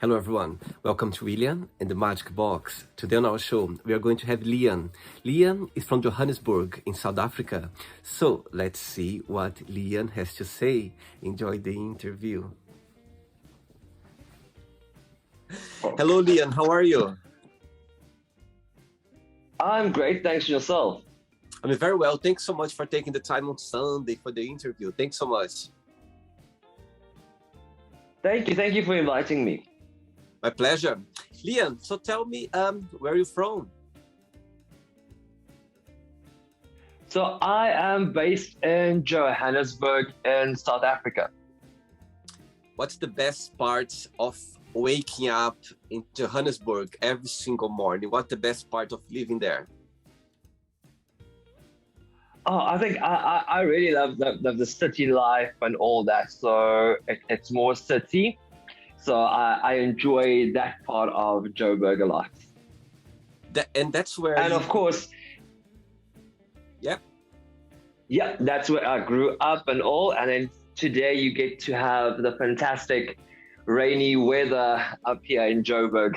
Hello everyone, welcome to Liam and the Magic Box. Today on our show, we are going to have Liam. Liam is from Johannesburg in South Africa. So let's see what Liam has to say. Enjoy the interview. Hello Liam, how are you? I'm great, thanks yourself. I'm very well. Thanks so much for taking the time on Sunday for the interview. Thanks so much. Thank you for inviting me. My pleasure. Liam, so tell me, where are you from? So I am based in Johannesburg in South Africa. What's the best part of waking up in Johannesburg every single morning? What's the best part of living there? Oh, I think I really love the city life and all that. So it's more city. So I enjoy that part of Joburg a lot. And that's where And of course, Yep. Yeah, that's where I grew up and all. And then today you get to have the fantastic rainy weather up here in Joburg.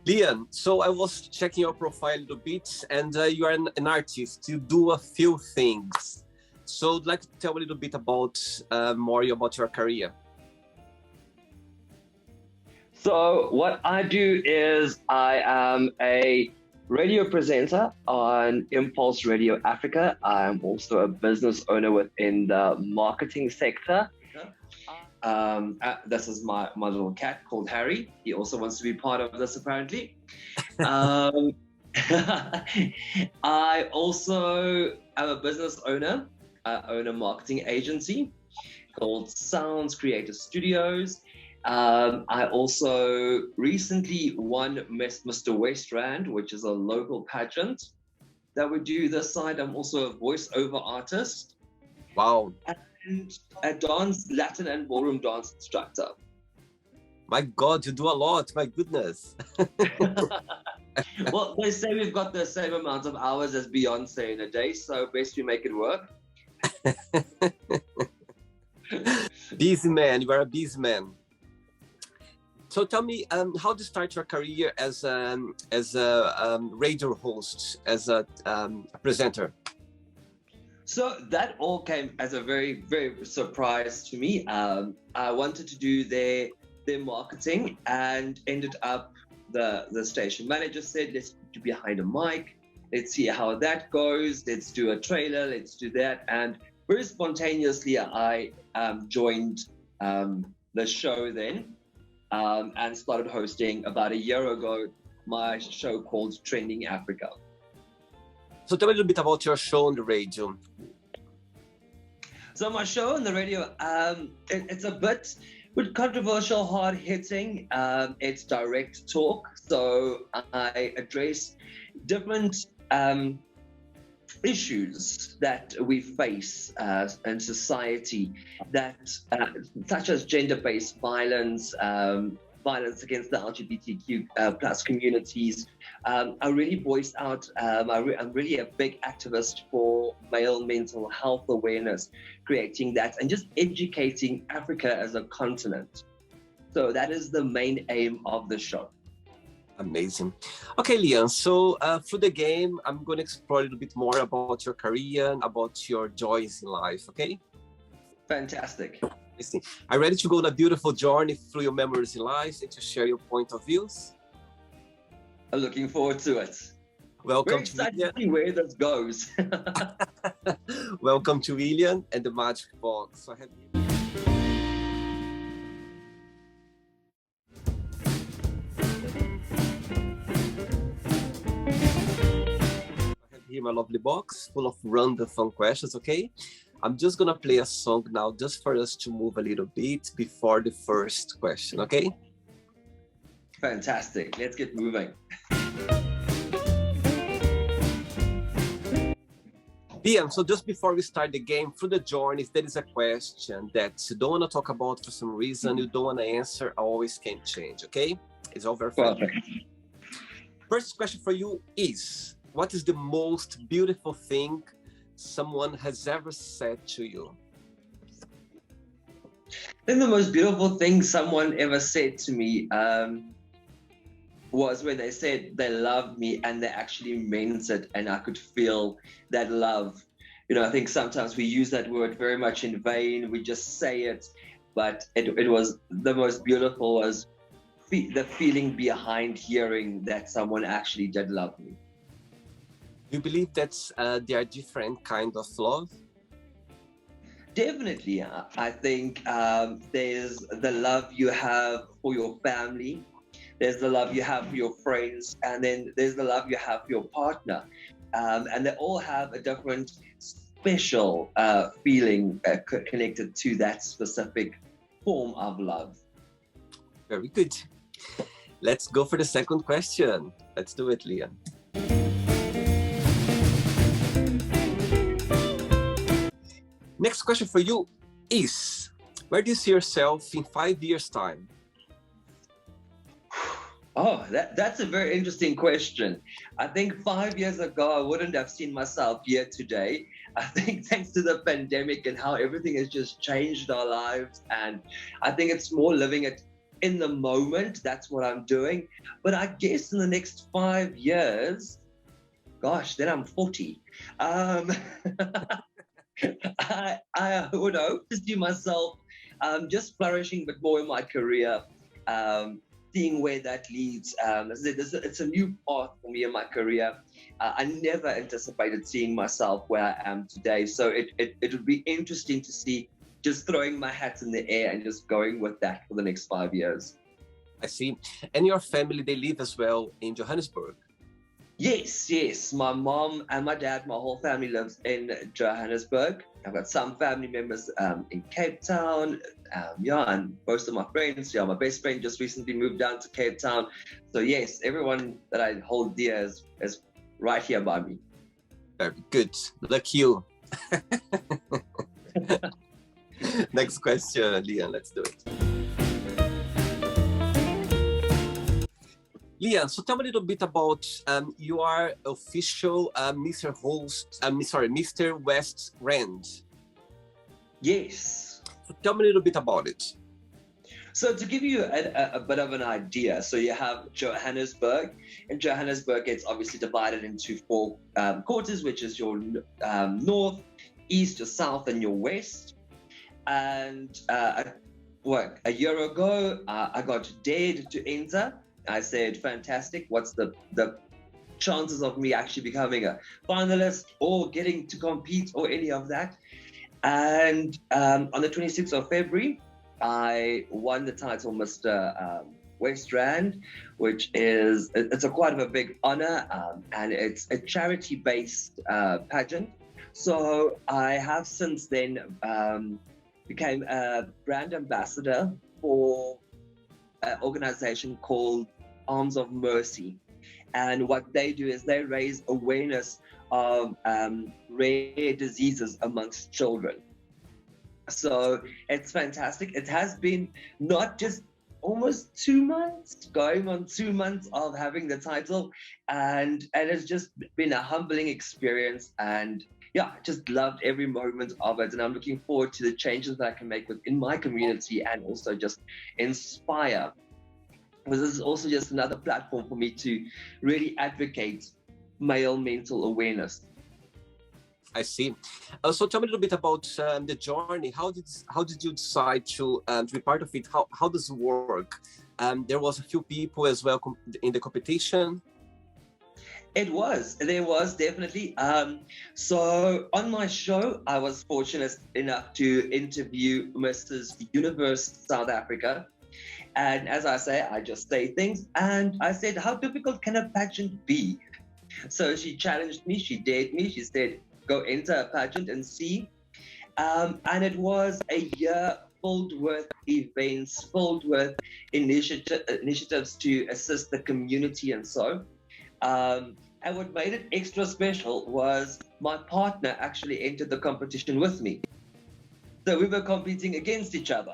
Liam, so I was checking your profile a little bit, and you are an artist. You do a few things. So I'd like to tell a little bit about more about your career. So what I do is I am a radio presenter on Impulse Radio Africa. I'm also a business owner within the marketing sector. This is my little cat called Harry. He also wants to be part of this apparently. I also am a business owner. I own a marketing agency called Sounds Creative Studios. I also recently won Mr. Westland, which is a local pageant that we do this side. I'm also a voiceover artist. Wow. And a dance, Latin and ballroom dance instructor. My God, you do a lot. My goodness. Well, they say we've got the same amount of hours as Beyonce in a day, so best we make it work. Busy man, you are a busy man. So tell me, how did you start your career as a radio host, as a presenter? So that all came as a very, very surprise to me. I wanted to do their marketing and ended up the station manager said, let's do behind a mic. Let's see how that goes. Let's do a trailer. Let's do that. And very spontaneously, I joined the show then and started hosting about a year ago my show called Trending Africa. So tell me a little bit about your show on the radio. So my show on the radio, it's a bit controversial, hard-hitting. It's direct talk. So I address different issues that we face in society, that such as gender-based violence, violence against the LGBTQ plus communities. I really voiced out, I'm really a big activist for male mental health awareness, creating that and just educating Africa as a continent. So that is the main aim of the show. Amazing. Okay, Liam, so through the game, I'm going to explore a little bit more about your career and about your joys in life, okay? Fantastic. Are you ready to go on a beautiful journey through your memories in life and to share your point of views? I'm looking forward to it. Welcome to see where this goes. Welcome to Liam and the Magic Box. So I have here my lovely box full of random fun questions, okay? I'm just gonna play a song now just for us to move a little bit before the first question, okay? Fantastic. Let's get moving. Liam, so just before we start the game, through the journey, if there is a question that you don't want to talk about for some reason, you don't want to answer, I always can change, okay? It's all very fun. First question for you is, what is the most beautiful thing someone has ever said to you? think the most beautiful thing someone ever said to me was when they said they loved me and they actually meant it, and I could feel that love. You know, I think sometimes we use that word very much in vain. We just say it, but it was the most beautiful was the feeling behind hearing that someone actually did love me. Do you believe that there are different kind of love? Definitely, I think there's the love you have for your family, there's the love you have for your friends, and then there's the love you have for your partner. And they all have a different special feeling connected to that specific form of love. Very good. Let's go for the second question. Let's do it, Liam. Next question for you is, where do you see yourself in 5 years' time? Oh, that's a very interesting question. I think 5 years ago, I wouldn't have seen myself here today. I think thanks to the pandemic and how everything has just changed our lives. And I think it's more living it in the moment. That's what I'm doing. But I guess in the next 5 years, gosh, then I'm 40. I would hope to see myself just flourishing a bit more in my career, seeing where that leads. It's a new path for me in my career. I never anticipated seeing myself where I am today. So it would be interesting to see, just throwing my hat in the air and just going with that for the next 5 years. I see. And your family, they live as well in Johannesburg? Yes. My mom and my dad, my whole family lives in Johannesburg. I've got some family members in Cape Town. And most of my friends, my best friend just recently moved down to Cape Town. So yes, everyone that I hold dear is right here by me. Very good. Look you. Next question, Liam. Let's do it. Liam, so tell me a little bit about your official Mr. West Rand. Yes. So tell me a little bit about it. So to give you a bit of an idea, so you have Johannesburg, and Johannesburg gets obviously divided into 4 quarters, which is your north, east, your south, and your west. And a year ago, I got dared to enter. I said, fantastic. What's the chances of me actually becoming a finalist or getting to compete or any of that? And on the 26th of February, I won the title Mr. West Rand, which is quite a big honor, and it's a charity-based pageant. So I have since then became a brand ambassador for an organization called Arms of Mercy. And what they do is they raise awareness of rare diseases amongst children. So it's fantastic. It has been not just almost 2 months, going on 2 months of having the title, and it's just been a humbling experience. And yeah, I just loved every moment of it, and I'm looking forward to the changes that I can make within my community and also just inspire. Because this is also just another platform for me to really advocate male mental awareness. I see. So tell me a little bit about the journey. How did you decide to be part of it? How does it work? There was a few people as well in the competition. There was definitely. So on my show, I was fortunate enough to interview Mrs. Universe South Africa. And as I say, I just say things. And I said, how difficult can a pageant be? So she challenged me, she dared me, she said, go enter a pageant and see. And it was a year filled with events, filled with initiatives to assist the community and so. And what made it extra special was my partner actually entered the competition with me. So we were competing against each other.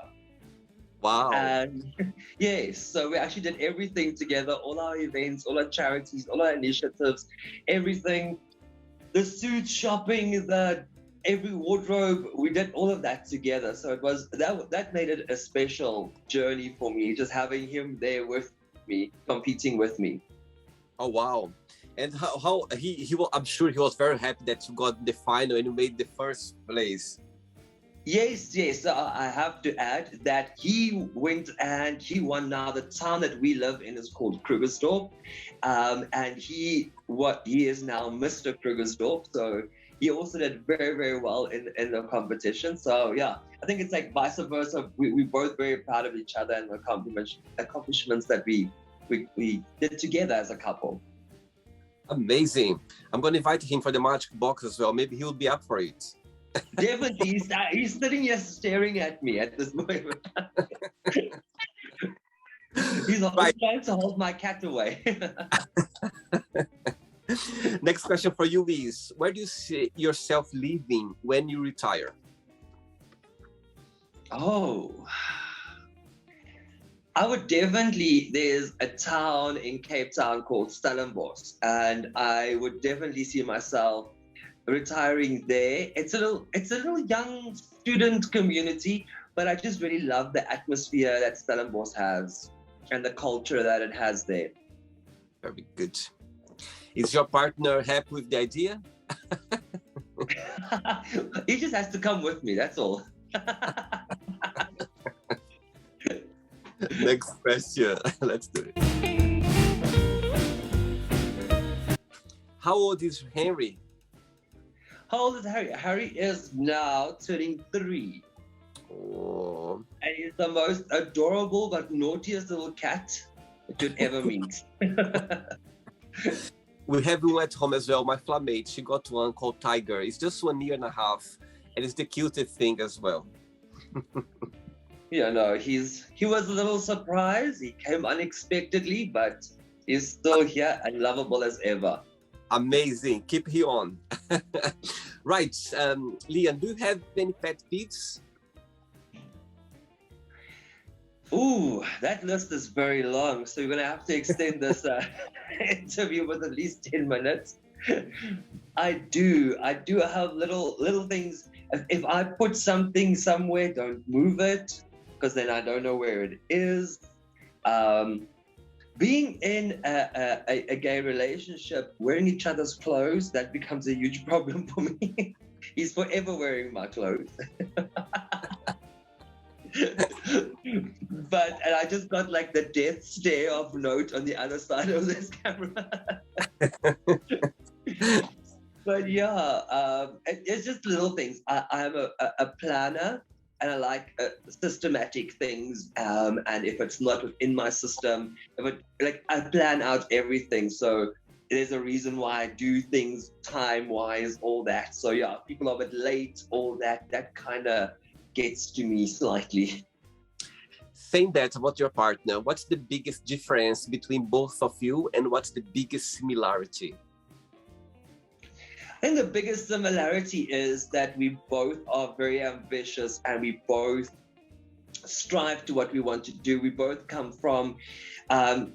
Wow. And yes, so we actually did everything together, all our events, all our charities, all our initiatives, everything. The suit shopping, the every wardrobe, we did all of that together. So it was that made it a special journey for me, just having him there with me, competing with me. Oh wow! And how he was, I'm sure he was very happy that you got the final and you made the first place. Yes. I have to add that he went and he won. Now the town that we live in is called Krugersdorp, and he is now Mr. Krugersdorp. So he also did very, very well in the competition. So yeah, I think it's like vice versa. We're both very proud of each other and the accomplishments that we did together as a couple. Amazing! I'm going to invite him for the magic box as well. Maybe he'll be up for it. Definitely, he's sitting here staring at me at this moment. He's always trying to hold my cat away. Next question for you is, where do you see yourself living when you retire? Oh, I would definitely, there's a town in Cape Town called Stellenbosch, and I would definitely see myself retiring there. It's a little young student community, but I just really love the atmosphere that Stellenbosch has and the culture that it has there. Very good. Is your partner happy with the idea? He just has to come with me, that's all. Next question. Let's do it. How old is Henry? How old is Harry? Harry is now turning 3. Oh. And he's the most adorable but naughtiest little cat that you'd ever meet. We have one at home as well. My flatmate, she got one called Tiger. It's just 1 year and a half, and it's the cutest thing as well. Yeah, no, he was a little surprised. He came unexpectedly, but he's still here and lovable as ever. Amazing. Keep him on. Right. Liam, do you have any pet peeves? Ooh, that list is very long. So you're going to have to extend this interview with at least 10 minutes. I do have little things. If I put something somewhere, don't move it, because then I don't know where it is. Being in a gay relationship, wearing each other's clothes, that becomes a huge problem for me. He's forever wearing my clothes. And I just got like the death stare of note on the other side of this camera. But yeah, it's just little things. I'm a planner, and I like systematic things. And if it's not within my system, I plan out everything. So there's a reason why I do things time-wise, all that. So yeah, people are a bit late, all that. That kind of gets to me slightly. Saying that about your partner, what's the biggest difference between both of you, and what's the biggest similarity? I think the biggest similarity is that we both are very ambitious and we both strive to what we want to do. We both come from, I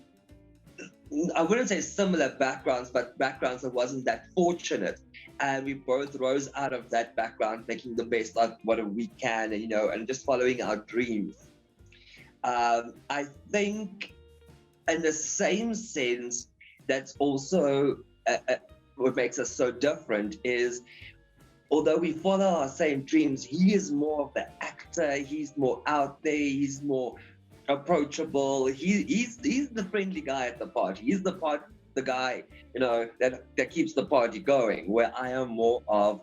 wouldn't say similar backgrounds, but backgrounds that wasn't that fortunate. And we both rose out of that background, making the best of what we can, and just following our dreams. I think in the same sense, that's also what makes us so different is, although we follow our same dreams, he is more of the actor, he's more out there, he's more approachable, he's the friendly guy at the party, he's the guy, that keeps the party going, where I am more of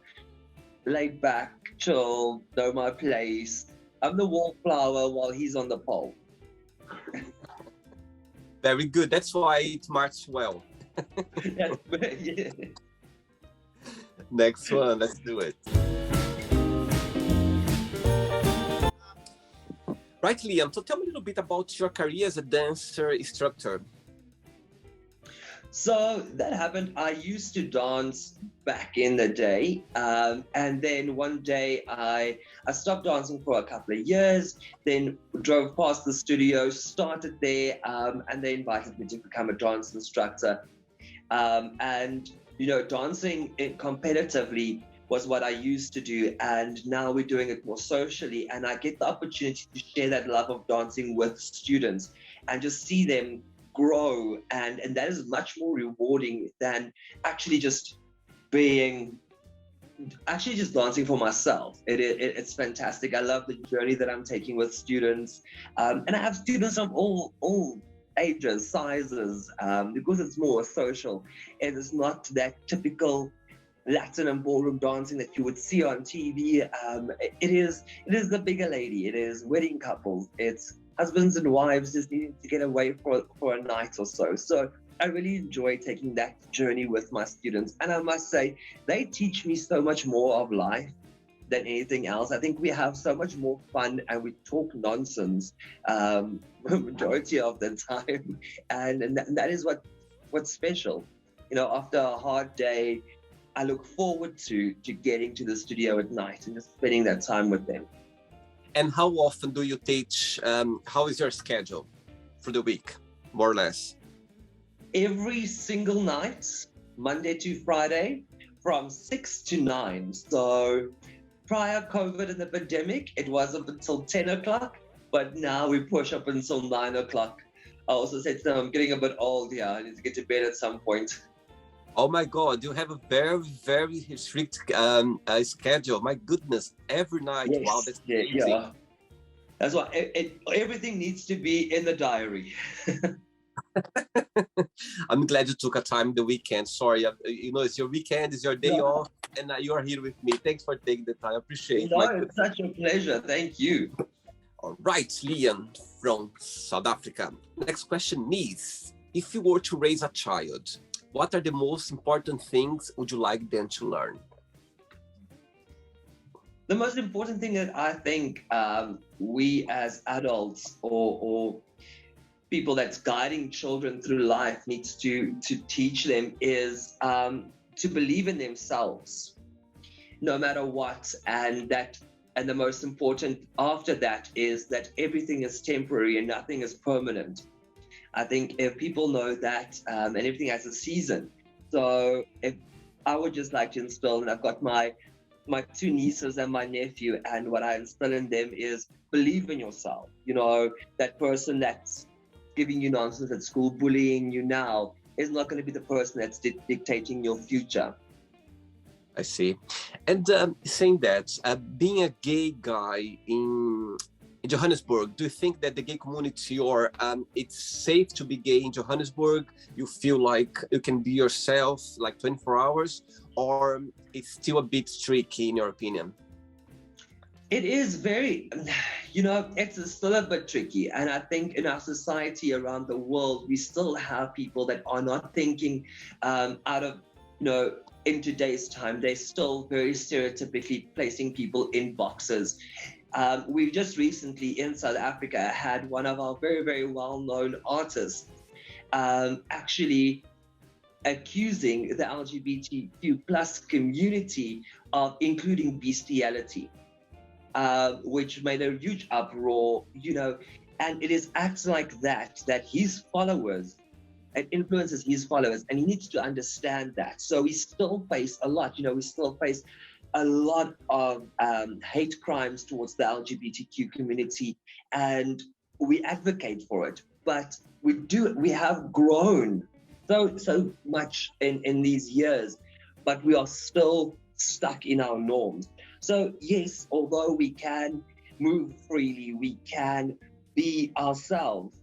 laid back, chill, know my place. I'm the wallflower while he's on the pole. Very good. That's why it marches well. Yeah. Next one, let's do it. Right, Liam, so tell me a little bit about your career as a dancer instructor. So that happened. I used to dance back in the day. And then one day I stopped dancing for a couple of years, then drove past the studio, started there, and they invited me to become a dance instructor. And, dancing competitively was what I used to do, and now we're doing it more socially, and I get the opportunity to share that love of dancing with students and just see them grow, and that is much more rewarding than actually just dancing for myself. It's fantastic. I love the journey that I'm taking with students, and I have students of all ages, sizes, because it's more social, and it's not that typical Latin and ballroom dancing that you would see on TV. It is the bigger lady. It is wedding couples. It's husbands and wives just needing to get away for a night or so. So I really enjoy taking that journey with my students. And I must say, they teach me so much more of life than anything else. I think we have so much more fun and we talk nonsense majority of the time. And that is what's special. You know, after a hard day, I look forward to getting to the studio at night and just spending that time with them. And how often do you teach? How is your schedule for the week, more or less? Every single night, Monday to Friday, from 6 to 9. So prior COVID and the pandemic, it was up until 10 o'clock, but now we push up until 9 o'clock. I also said to them, I'm getting a bit old here. I need to get to bed at some point. Oh my God, you have a very, very strict schedule. My goodness, every night. Yes. Wow, that's crazy. Yeah. That's why everything needs to be in the diary. I'm glad you took a time the weekend. Sorry, you know, it's your weekend, it's your day off, and you are here with me. Thanks for taking the time. I appreciate it. No, it's such a pleasure. Thank you. All right, Liam from South Africa. Next question is, if you were to raise a child, what are the most important things would you like them to learn? The most important thing that I think we as adults or people that's guiding children through life needs to teach them is to believe in themselves, no matter what. And the most important after that is that everything is temporary and nothing is permanent. I think if people know that, and everything has a season. So if I would just like to instill, and I've got my two nieces and my nephew, and what I instill in them is believe in yourself. You know, that person that's giving you nonsense at school, bullying you now, is not going to be the person that's dictating your future. I see. And saying that, being a gay guy in Johannesburg, do you think that the gay community, or it's safe to be gay in Johannesburg? You feel like you can be yourself like 24 hours, or it's still a bit tricky in your opinion? It is very, it's still a bit tricky. And I think in our society around the world, we still have people that are not thinking out of, in today's time. They're still very stereotypically placing people in boxes. We just recently in South Africa had one of our very, very well-known artists actually accusing the LGBTQ plus community of including bestiality, which made a huge uproar, and it is acts like that his followers, it influences his followers, and he needs to understand that. So we still face a lot, we still face a lot of hate crimes towards the LGBTQ community, and we advocate for it. But we have grown so much in these years, but we are still stuck in our norms. So yes, although we can move freely, we can be ourselves,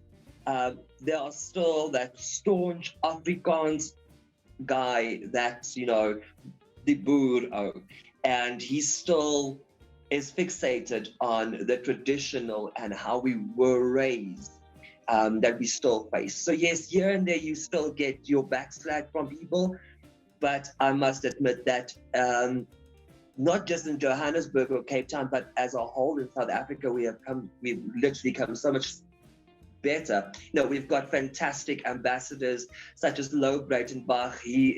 there are still that staunch Afrikaans guy that's, the boer, and he still is fixated on the traditional and how we were raised, that we still face. So yes, here and there you still get your backslash from people, but I must admit that not just in Johannesburg or Cape Town, but as a whole in South Africa, we've literally come so much better. We've got fantastic ambassadors such as Lo Breitenbach. He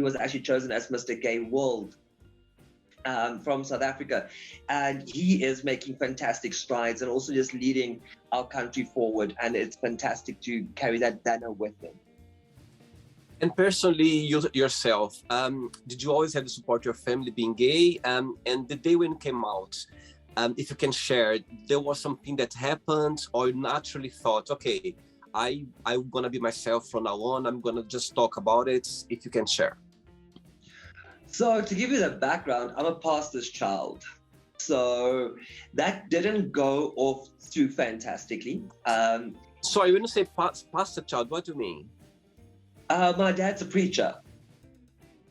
was actually chosen as Mr. Gay World from South Africa, and he is making fantastic strides and also just leading our country forward, and it's fantastic to carry that banner with him. And personally, yourself, did you always have to support your family being gay? And the day when it came out, if you can share, there was something that happened, or you naturally thought, okay, I'm gonna be myself from now on. I'm gonna just talk about it. If you can share. So to give you the background, I'm a pastor's child. So that didn't go off too fantastically. Sorry, when you say pastor child, what do you mean? My dad's a preacher.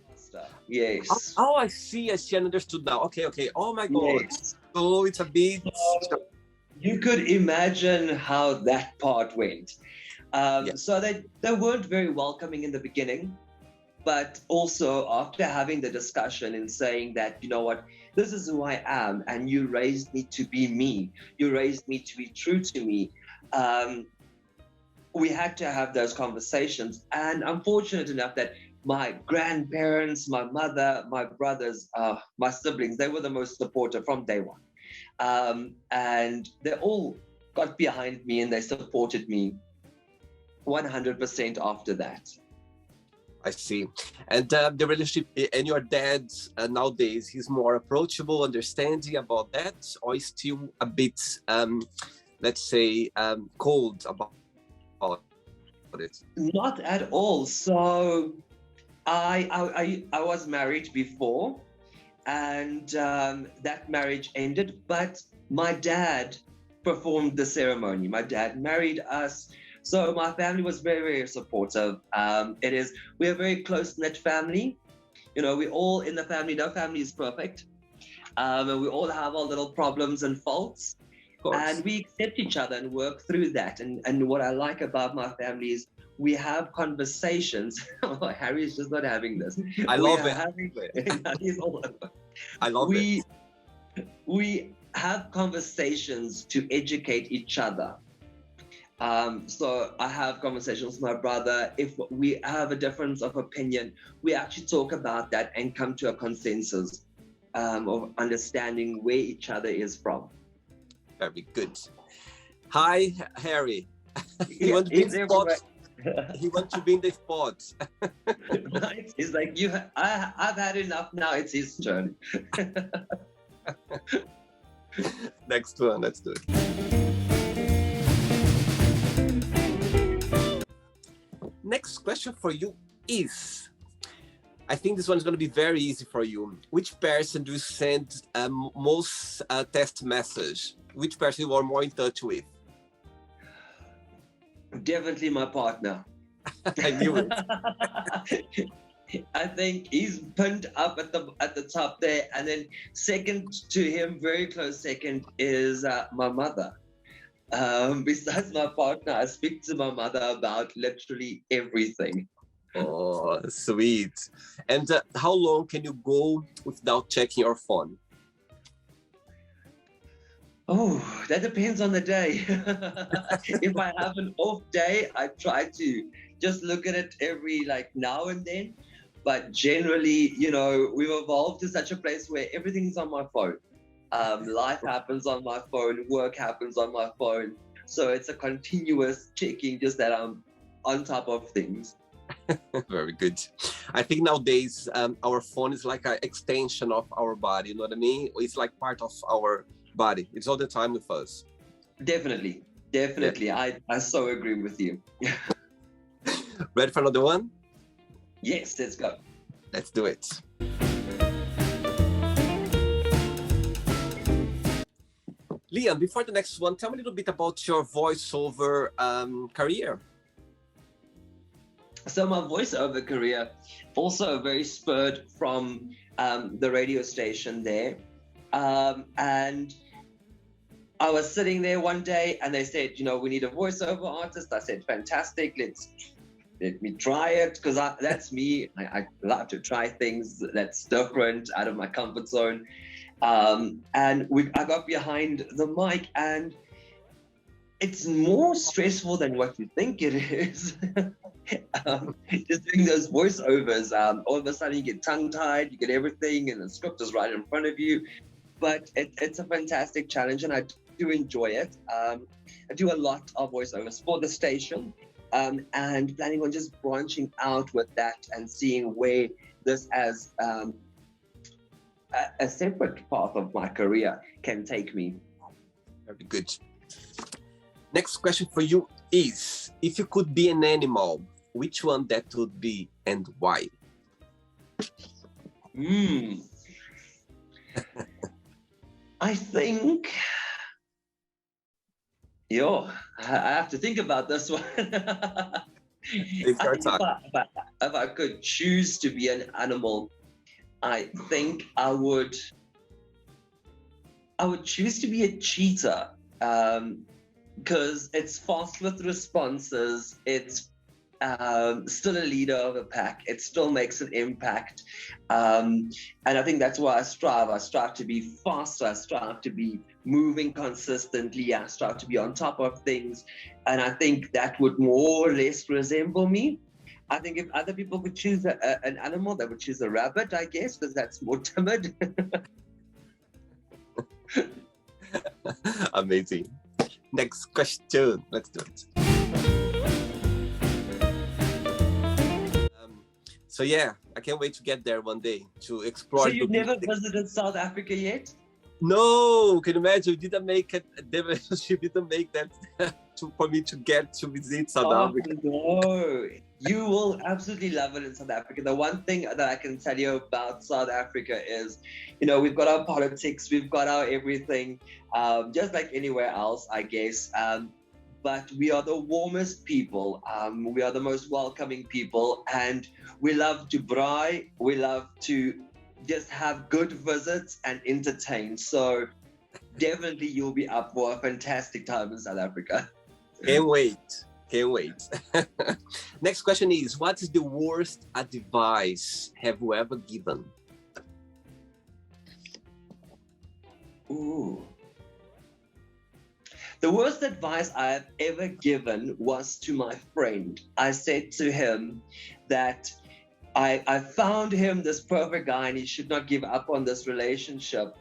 Pastor, yes. Oh, I see. I understood now. Okay. Oh my God. Yes. So it's a bit. You could imagine how that part went. So they weren't very welcoming in the beginning, but also after having the discussion and saying that, you know what, this is who I am, and you raised me to be me. You raised me to be true to me. We had to have those conversations, and I'm fortunate enough that my grandparents, my mother, my brothers, my siblings, they were the most supportive from day one. And they all got behind me and they supported me 100% after that. I see. And the relationship and your dad nowadays, he's more approachable, understanding about that, or is still a bit, let's say, cold about it? Not at all. So I was married before, and that marriage ended, but my dad performed the ceremony. My dad married us. So my family was very, very supportive. We're a very close-knit family. You know, we all in the family, no family is perfect. And we all have our little problems and faults. And we accept each other and work through that. And what I like about my family is we have conversations. Harry's just not having this. I love it. He's all over. I love it. We have conversations to educate each other. So I have conversations with my brother. If we have a difference of opinion, we actually talk about that and come to a consensus of understanding where each other is from. Very good. Hi, Harry. He wants to be in the spot. He wants to be in the spot. He's like, I've had enough now. It's his turn. Next one. Let's do it. Next question for you is, I think this one is going to be very easy for you. Which person do you send most text message? Which person you are more in touch with? Definitely my partner. I knew it. I think he's pinned up at the top there, and then second to him, very close second, is my mother. Besides my partner, I speak to my mother about literally everything. Oh, sweet. And how long can you go without checking your phone? Oh, that depends on the day. If I have an off day, I try to just look at it every now and then. But generally, you know, we've evolved to such a place where everything's on my phone. Life happens on my phone, work happens on my phone. So it's a continuous checking, just that I'm on top of things. Very good. I think nowadays our phone is like an extension of our body, you know what I mean? It's like part of our body. It's all the time with us. Definitely. Yeah. I so agree with you. Ready for another one? Yes, let's go. Let's do it. Liam, before the next one, tell me a little bit about your voiceover career. So my voiceover career also very spurred from the radio station there. And I was sitting there one day and they said, you know, we need a voiceover artist. I said, fantastic, let me try it, because that's me. I love to try things that's different, out of my comfort zone. And I got behind the mic, and it's more stressful than what you think it is. Just doing those voiceovers, all of a sudden you get tongue-tied, you get everything, and the script is right in front of you. But it's a fantastic challenge, and I do enjoy it. I do a lot of voiceovers for the station, and planning on just branching out with that and seeing where this as a separate path of my career can take me. Very good. Next question for you is, if you could be an animal, which one that would be and why? I think, I have to think about this one. It's your time. If I could choose to be an animal, I think I would choose to be a cheetah, because it's fast with responses. It's still a leader of a pack. It still makes an impact, and I think that's why I strive. I strive to be faster. I strive to be moving consistently. I strive to be on top of things, and I think that would more or less resemble me. I think if other people could choose an animal, they would choose a rabbit, I guess, because that's more timid. Amazing. Next question. Let's do it. So yeah, I can't wait to get there one day to explore. So you've never visited South Africa yet? No, can you imagine? We didn't make it. She didn't make that for me to get to visit South Africa. No, you will absolutely love it in South Africa. The one thing that I can tell you about South Africa is, we've got our politics, we've got our everything, just like anywhere else, I guess. But we are the warmest people. We are the most welcoming people, and we love to braai. We love to just have good visits and entertain. So definitely you'll be up for a fantastic time in South Africa. Can't wait. Next question is, what is the worst advice have you ever given? Ooh. The worst advice I have ever given was to my friend. I said to him that I found him this perfect guy and he should not give up on this relationship,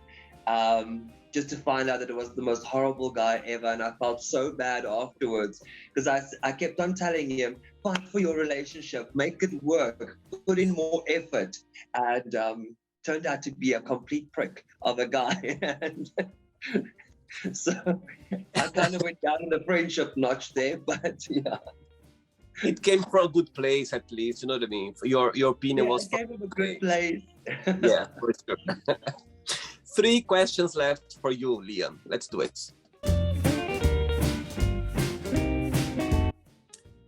just to find out that it was the most horrible guy ever. And I felt so bad afterwards because I kept on telling him, fight for your relationship, make it work, put in more effort. And turned out to be a complete prick of a guy. And so I kind of went down in the friendship notch there, but yeah. It came from a good place, at least. You know what I mean? Your opinion was. It came from a good place. Yeah, for sure. 3 questions left for you, Liam. Let's do it.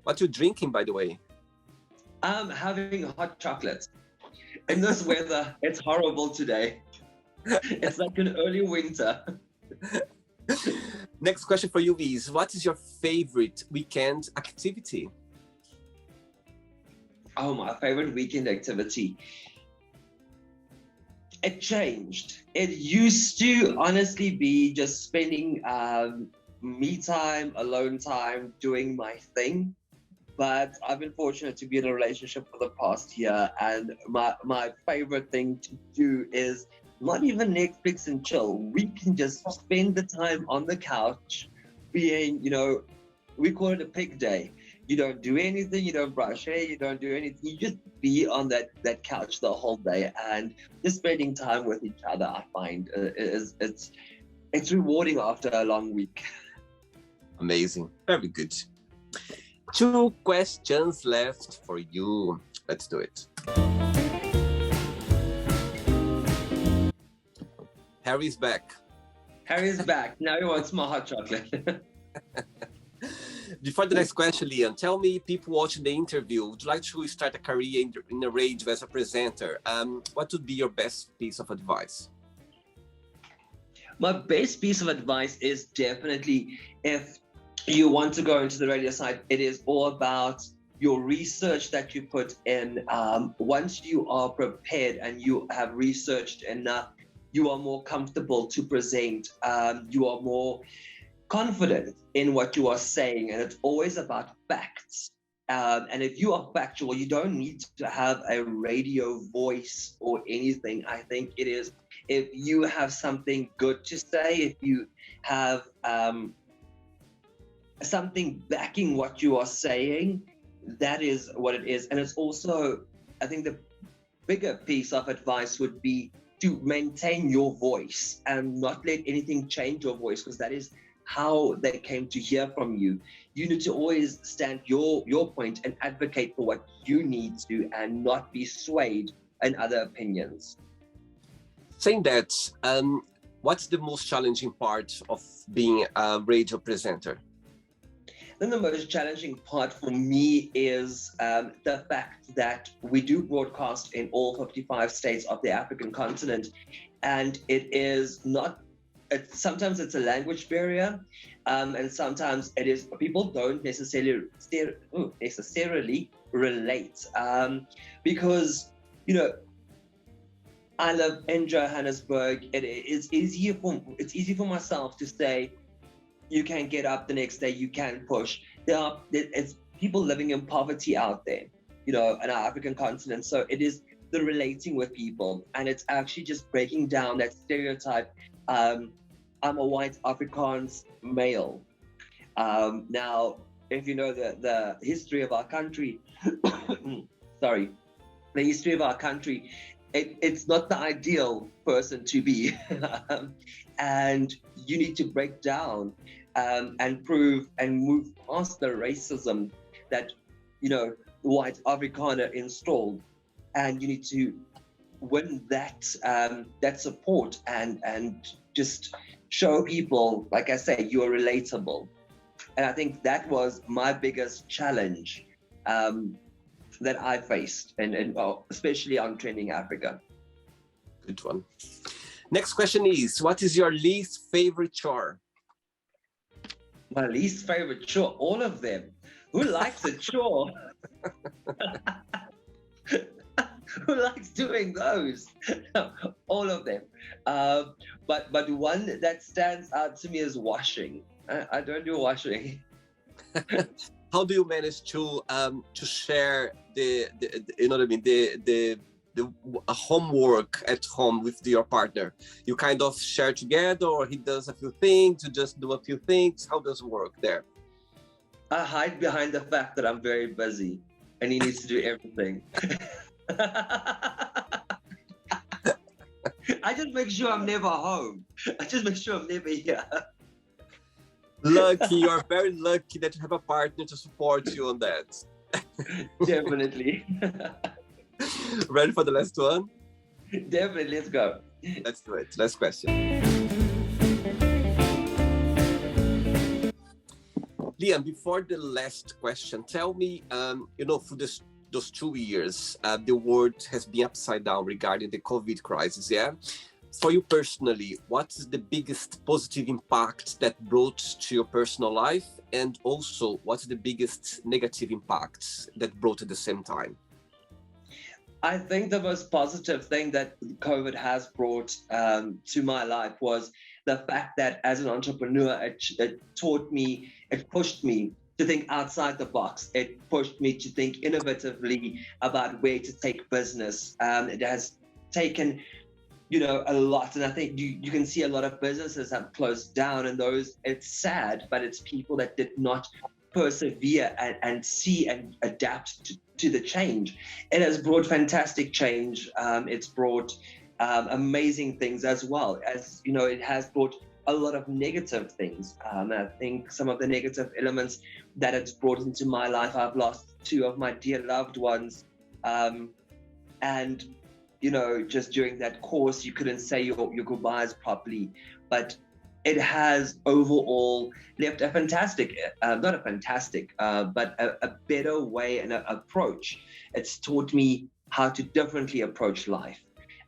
What you drinking, by the way? I'm having hot chocolate. In this weather, it's horrible today. It's like an early winter. Next question for you is, what is your favorite weekend activity? Oh, my favorite weekend activity. It changed. It used to honestly be just spending me time, alone time, doing my thing. But I've been fortunate to be in a relationship for the past year, and my favorite thing to do is not even Netflix and chill. We can just spend the time on the couch being, we call it a pig day. You don't do anything, you don't brush hair, you don't do anything. You just be on that couch the whole day, and just spending time with each other, I find it's rewarding after a long week. Amazing. Very good. 2 questions left for you. Let's do it. Harry's back. Harry's back. Now he wants my hot chocolate. Before the next question, Liam, tell me, people watching the interview, would you like to start a career in the radio as a presenter? What would be your best piece of advice? My best piece of advice is definitely, if you want to go into the radio side, it is all about your research that you put in. Once you are prepared and you have researched enough, you are more comfortable to present. You are more confident in what you are saying, and it's always about facts. And if you are factual, you don't need to have a radio voice or anything. I think it is, if you have something good to say, if you have something backing what you are saying. That is what it is. And it's also, I think the bigger piece of advice would be to maintain your voice and not let anything change your voice, because that is how they came to hear from you. You need to always stand your point and advocate for what you need to, and not be swayed in other opinions. Saying that, what's the most challenging part of being a radio presenter? Then the most challenging part for me is the fact that we do broadcast in all 55 states of the African continent, and it is not, sometimes it's a language barrier, and sometimes it is, people don't necessarily relate, because, you know, I live in Johannesburg. It's easy for myself to say, you can get up the next day, you can push. It's people living in poverty out there, you know, in our African continent. So it is the relating with people, and it's actually just breaking down that stereotype. I'm a white Afrikaans male. Now, if you know the history of our country, sorry, the history of our country, it's not the ideal person to be. And you need to break down and prove and move past the racism that, you know, white Afrikaner installed. And you need to win that support and just show people, like I say, you're relatable. And I think that was my biggest challenge that I faced, and especially on Trending Africa. Good one. Next question is, what is your least favorite chore? My least favorite chore, all of them. Who likes a chore? Who likes doing those? All of them. But one that stands out to me is washing. I don't do washing. How do you manage to share the you know what I mean, the homework at home with your partner? You kind of share together, or he does a few things, you just do a few things? How does it work there? I hide behind the fact that I'm very busy and he needs to do everything. I just make sure I'm never home. I just make sure I'm never here. Lucky, you're very lucky that you have a partner to support you on that. Definitely. Ready for the last one? Definitely, let's go. Let's do it. Last question. Liam, before the last question, tell me, you know, for those 2 years, the world has been upside down regarding the COVID crisis, yeah? For you personally, what is the biggest positive impact that brought to your personal life? And also, what's the biggest negative impact that brought at the same time? I think the most positive thing that COVID has brought to my life was the fact that as an entrepreneur, it taught me, it pushed me to think outside the box. It pushed me to think innovatively about where to take business. It has taken, you know, a lot. And I think you can see a lot of businesses have closed down, and those, it's sad, but it's people that did not persevere and see and adapt to the change. It has brought fantastic change. It's brought amazing things as well. As you know, it has brought a lot of negative things. I think some of the negative elements that it's brought into my life, I've lost 2 of my dear loved ones. And, you know, just during that course, you couldn't say your goodbyes properly. But it has overall left a fantastic, not a fantastic, but a better way and approach. It's taught me how to differently approach life.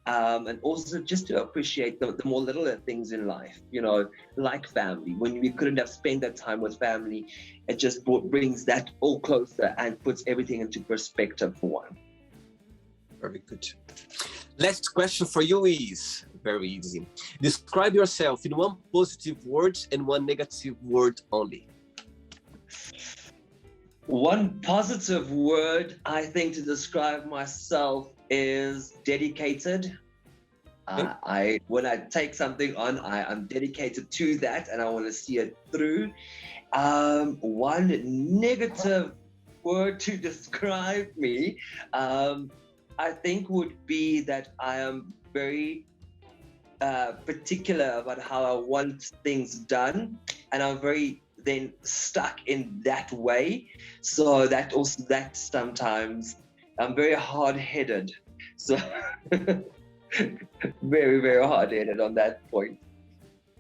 And also just to appreciate the more littler things in life, you know, like family. When we couldn't have spent that time with family, it just brings that all closer and puts everything into perspective for one. Very good. Last question for you is very easy. Describe yourself in 1 positive word and 1 negative word only. 1 positive word, I think, to describe myself is dedicated. When I take something on, I'm dedicated to that, and I want to see it through. One negative word to describe me, I think would be that I am very particular about how I want things done, and I'm very then stuck in that way. So that sometimes I'm very hard-headed. So very, very hard-headed on that point.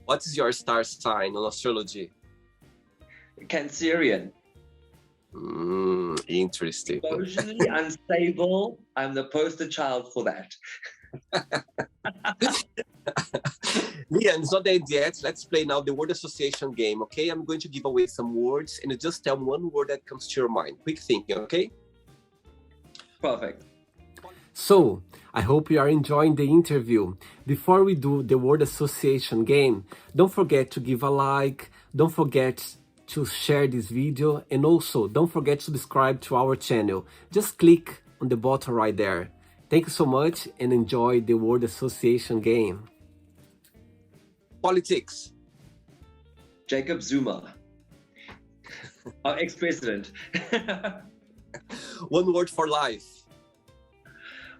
What is your star sign on astrology? Cancerian. Interesting. Emotionally unstable. I'm the poster child for that. Liam, it's not the end yet. Let's play now the word association game, okay? I'm going to give away some words, and you just tell me one word that comes to your mind. Quick thinking, okay? Perfect. So, I hope you are enjoying the interview. Before we do the word association game, don't forget to give a like, don't forget to share this video, and also don't forget to subscribe to our channel. Just click on the button right there. Thank you so much and enjoy the word association game. Politics. Jacob Zuma. Our ex-president. One word for life.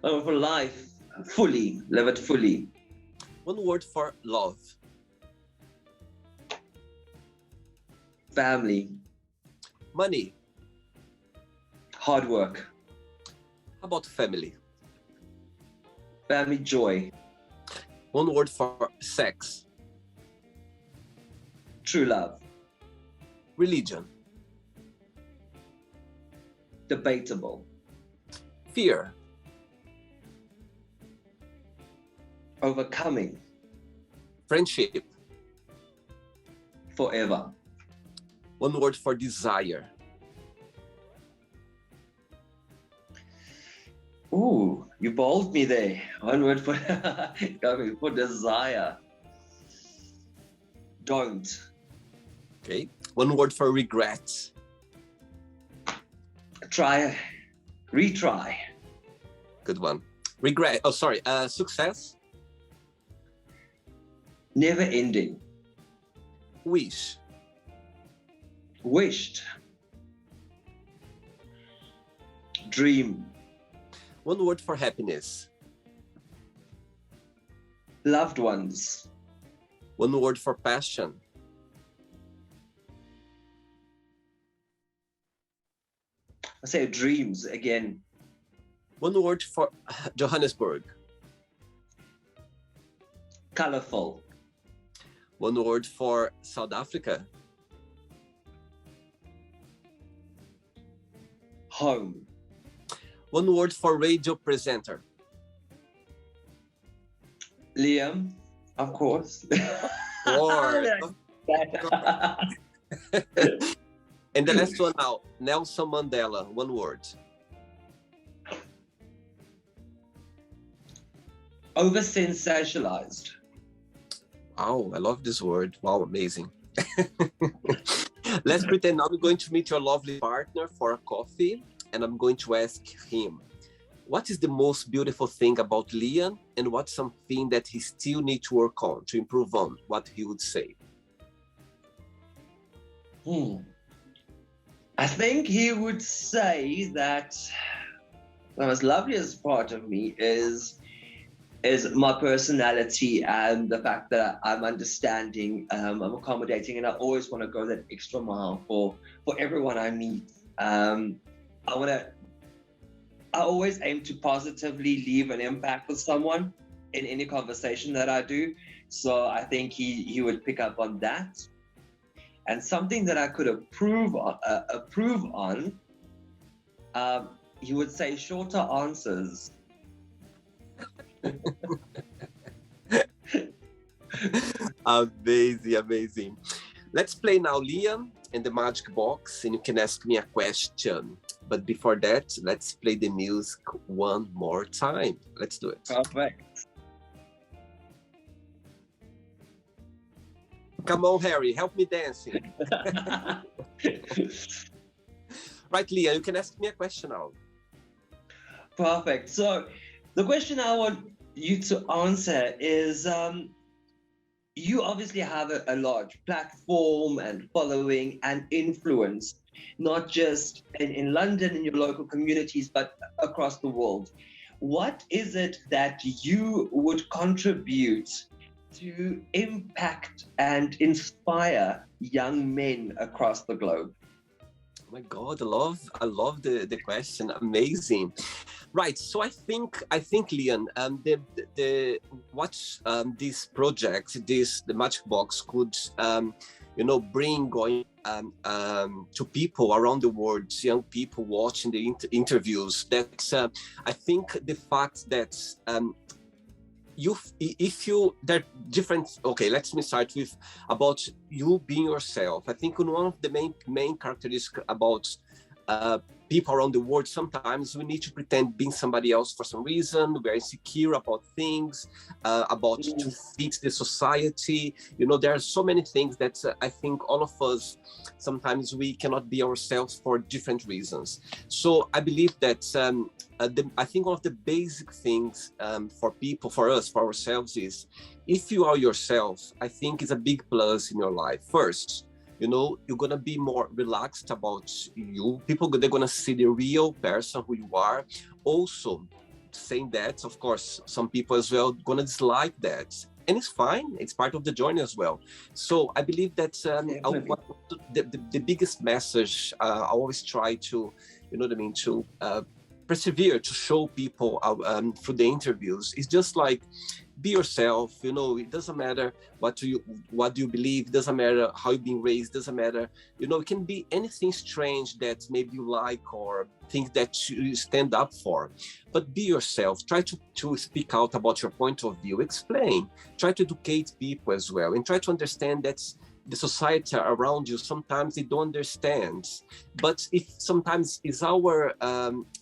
For life, fully, live it fully. One word for love. Family. Money. Hard work. How about family? Family joy. One word for sex. True love. Religion. Debatable. Fear. Overcoming. Friendship. Forever. One word for desire. Ooh, you bowled me there. One word for for desire. Don't. Okay. One word for regret. Try. Retry. Good one. Regret. Oh, sorry. Success. Never ending. Wish. Wished. Dream. One word for happiness. Loved ones. One word for passion. I say dreams again. One word for Johannesburg. Colorful. One word for South Africa. Home. One word for radio presenter. Liam, of course. Or and the last one now, Nelson Mandela. One word. Over sensationalized. Wow, I love this word. Wow, amazing. Let's pretend now I'm going to meet your lovely partner for a coffee, and I'm going to ask him, what is the most beautiful thing about Liam, and what's something that he still needs to work on, to improve on, what he would say? I think he would say that the most loveliest part of me is my personality and the fact that I'm understanding, I'm accommodating, and I always want to go that extra mile for everyone I meet. I always aim to positively leave an impact with someone in any conversation that I do. So I think he would pick up on that. And something that I could approve on, he would say shorter answers. Amazing, amazing. Let's play now, Liam, in the magic box, and you can ask me a question. But before that, let's play the music one more time. Let's do it. Perfect. Come on, Harry, help me dancing. Right, Liam, you can ask me a question now. Perfect. So the question I want you to answer is you obviously have a large platform and following and influence, not just in London, in your local communities, but across the world. What is it that you would contribute to impact and inspire young men across the globe? Oh my God, I love the question. Amazing. Right. So I think Liam, the what this project, the Magic Box could bring going to people around the world, young people watching the interviews. That I think the fact that if you there different. Okay, let me start with about you being yourself. I think one of the main characteristics about people around the world, sometimes we need to pretend being somebody else for some reason. We're insecure about things, about to fit the society. There are so many things that I think all of us, sometimes we cannot be ourselves for different reasons. So I believe that I think one of the basic things for people, for us, for ourselves is, if you are yourself, I think it's a big plus in your life. First, you're gonna be more relaxed about you. People, they're gonna see the real person who you are. Also, saying that, of course, some people as well gonna dislike that, and it's fine. It's part of the journey as well. So I believe that the biggest message I always try to, to persevere, to show people through the interviews, is just like, be yourself. It doesn't matter what do you believe. It doesn't matter how you've been raised. It doesn't matter. It can be anything strange that maybe you like or things that you stand up for. But be yourself. Try to speak out about your point of view. Explain. Try to educate people as well, and try to understand that the society around you, sometimes they don't understand. But if sometimes it's our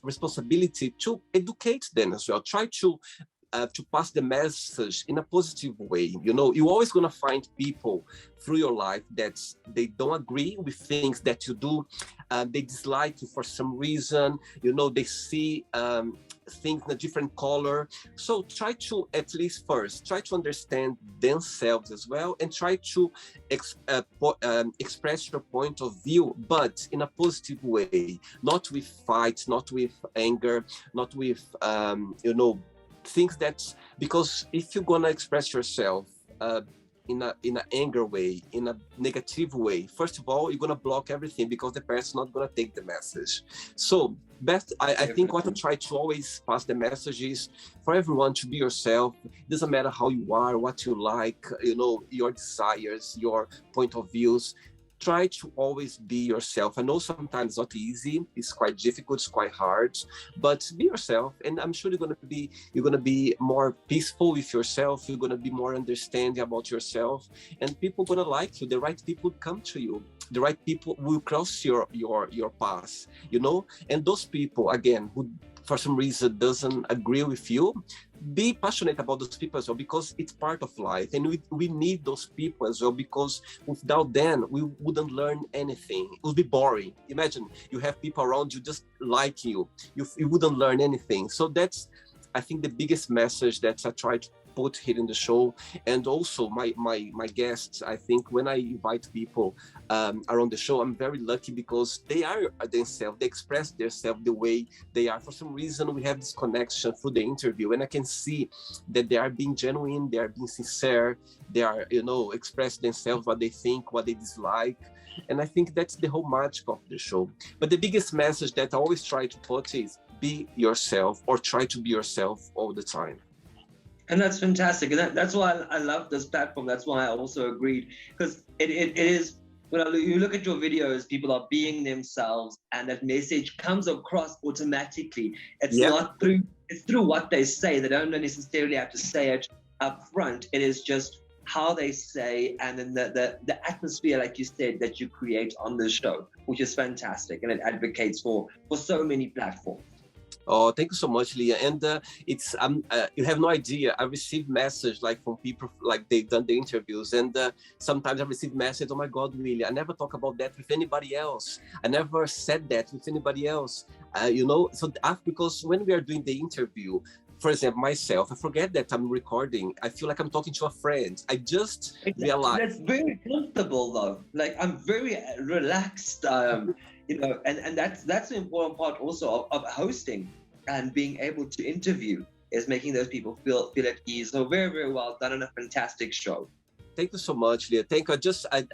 responsibility to educate them as well. Try to pass the message in a positive way. You're always going to find people through your life that they don't agree with things that you do. They dislike you for some reason. They see things in a different color. So try to, at least first, try to understand themselves as well, and try to express your point of view, but in a positive way, not with fights, not with anger, not with things that, because if you're gonna express yourself in an anger way, in a negative way, first of all, you're gonna block everything, because the person's not gonna take the message. So I think what I try to always pass the message is for everyone to be yourself. It doesn't matter how you are, what you like, your desires, your point of views. Try to always be yourself. I know sometimes it's not easy, it's quite difficult, it's quite hard, but be yourself, and I'm sure you're gonna be more peaceful with yourself. You're gonna be more understanding about yourself, and people gonna like you. The right people come to you. The right people will cross your path, and those people, again, who for some reason doesn't agree with you, be passionate about those people as well, because it's part of life, and we need those people as well, because without them we wouldn't learn anything. It would be boring. Imagine you have people around you just like you wouldn't learn anything. So that's, I think, the biggest message that I try to put here in the show. And also my guests, I think when I invite people around the show, I'm very lucky, because they are themselves. They express themselves the way they are. For some reason, we have this connection through the interview, and I can see that they are being genuine, they are being sincere, they are, express themselves, what they think, what they dislike. And I think that's the whole magic of the show. But the biggest message that I always try to put is, be yourself, or try to be yourself all the time. And that's fantastic. And that's why I love this platform. That's why I also agreed, because it is, when you look at your videos, people are being themselves, and that message comes across automatically. It's not through, it's through what they say. They don't necessarily have to say it up front. It is just how they say, and then the atmosphere, like you said, that you create on the show, which is fantastic. And it advocates for so many platforms. Oh, thank you so much, Leah. And it's you have no idea. I receive message like from people, like they've done the interviews, and sometimes I receive message, oh my God, Willie, I never talk about that with anybody else. I never said that with anybody else. So because when we are doing the interview, for example, myself, I forget that I'm recording. I feel like I'm talking to a friend. I just realized. That's very comfortable though. Like I'm very relaxed, and that's the important part also of hosting and being able to interview is making those people feel at ease. So very, very well done and a fantastic show. Thank you so much, Leah.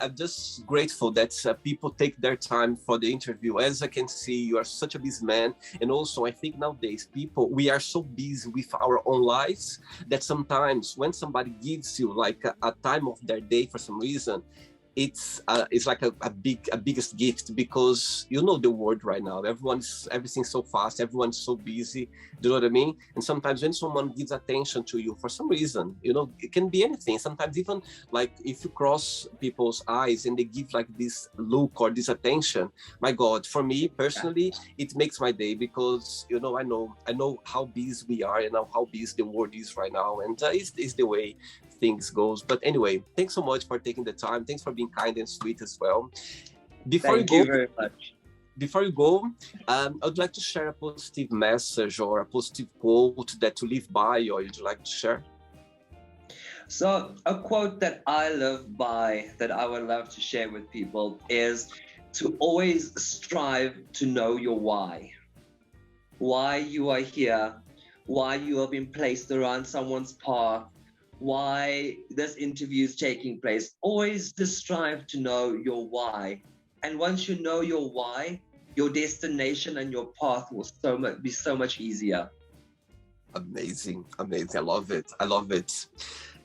I'm just grateful that people take their time for the interview. As I can see, you are such a busy man. And also, I think nowadays, we are so busy with our own lives that sometimes when somebody gives you like a time of their day for some reason, it's like a biggest gift, because you know the world right now, everything's so fast, everyone's so busy, do you know what I mean? And sometimes when someone gives attention to you for some reason, you know, it can be anything, sometimes even like if you cross people's eyes and they give like this look or this attention, my God, for me personally, it makes my day, because you know, I know how busy we are and how busy the world is right now, and it's the way things goes. But anyway, thanks so much for taking the time. Thanks for being kind and sweet as well. Thank you very much. Before you go, I'd like to share a positive message or a positive quote that you live by, or you'd like to share. So a quote that I live by that I would love to share with people is to always strive to know your why you are here, why you have been placed around someone's path, why this interview is taking place. Always just strive to know your why. And once you know your why, your destination and your path will be so much easier. Amazing. I love it.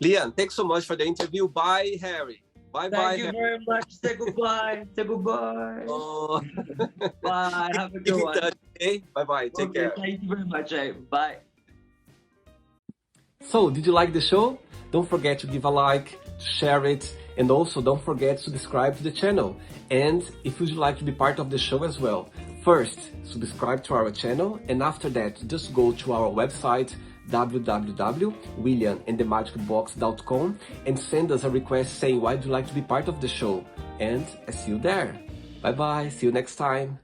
Liam, thanks so much for the interview. Bye, Harry. Bye. Thank you very much. Say goodbye. Oh. Bye. Have a good one. Okay? Bye. Take care. Thank you very much. Bye. So, did you like the show? Don't forget to give a like, share it, and also don't forget to subscribe to the channel. And if you'd like to be part of the show as well, first, subscribe to our channel, and after that, just go to our website, www.williamandthemagicbox.com, and send us a request saying why you'd like to be part of the show. And I see you there. Bye-bye. See you next time.